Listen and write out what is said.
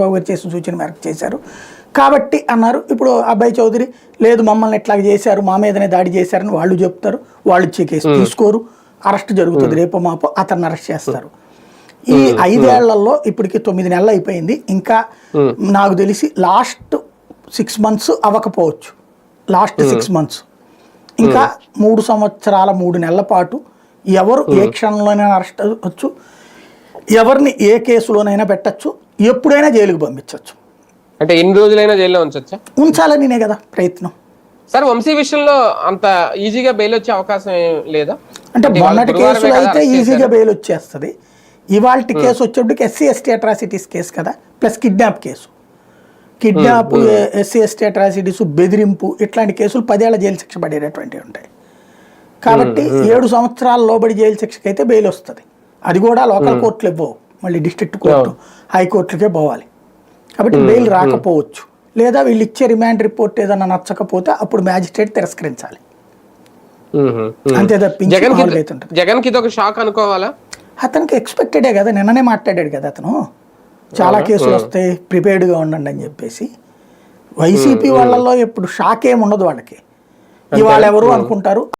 బాబు గారు చేసిన సూచన మేరకు చేశారు కాబట్టి అన్నారు. ఇప్పుడు అబ్బాయి చౌదరి లేదు మమ్మల్ని ఎట్లా చేశారు, మా మీదనే దాడి చేశారని వాళ్ళు చెప్తారు. వాళ్ళు ఇచ్చే కేసు తీసుకోరు, అరెస్ట్ జరుగుతుంది, రేపు మాపో అతన్ని అరెస్ట్ చేస్తారు. ఈ 5 ఏళ్లలో ఇప్పటికి 9 నెలలు అయిపోయింది. ఇంకా నాకు తెలిసి లాస్ట్ 6 months అవ్వకపోవచ్చు, లాస్ట్ 6 months. ఇంకా 3 సంవత్సరాల 3 నెలల పాటు ఎవరు ఏ క్షణంలోనైనా అరెస్ట్ అవ్వచ్చు, ఎవరిని ఏ కేసులోనైనా పెట్టచ్చు, ఎప్పుడైనా జైలుకు పంపించవచ్చు. అంటే ఎన్ని రోజులైనా జైల్లో ఉంచొచ్చా? ఉంచాలనినే కదా ప్రయత్నం. సార్ వంశీ విషయంలో అంత ఈజీగా బెయిల్ వచ్చే అవకాశం లేదా? అంటే మొన్నటి కేసులు అయితే ఈజీగా బెయిల్ వచ్చేస్తుంది. ఇవాళ కేసు వచ్చేప్పటికి SC/ST అట్రాసిటీస్ కేసు కదా, plus kidnap case. Kidnap, SC/ST atrocities, బెదిరింపు ఇట్లాంటి కేసులు 10 ఏళ్ల జైలు శిక్ష పడేటటువంటివి ఉంటాయి. కాబట్టి 7 సంవత్సరాల లోబడి జైలు శిక్షకి అయితే బెయిల్ వస్తుంది. అది కూడా లోకల్ కోర్టులు ఇవ్వవు, మళ్ళీ డిస్ట్రిక్ట్ కోర్టు, హైకోర్టులకే పోవాలి. కాబట్టి బెయిల్ రాకపోవచ్చు, లేదా వీళ్ళు ఇచ్చే రిమాండ్ రిపోర్ట్ ఏదైనా నచ్చకపోతే అప్పుడు మ్యాజిస్ట్రేట్ తిరస్కరించాలి. అంతే తప్పించి జగన్ కి ఇదొక షాక్ అనుకోవాలా? అతనికి ఎక్స్పెక్టెడే కదా, నిన్ననే మాట్లాడాడు కదా అతను, చాలా కేసులు వస్తాయి ప్రిపేర్డ్గా ఉండండి అని చెప్పేసి. వైసీపీ వాళ్ళల్లో ఇప్పుడు షాక్ ఏమి ఉండదు వాళ్ళకి. ఇవాళ ఎవరు అనుకుంటారు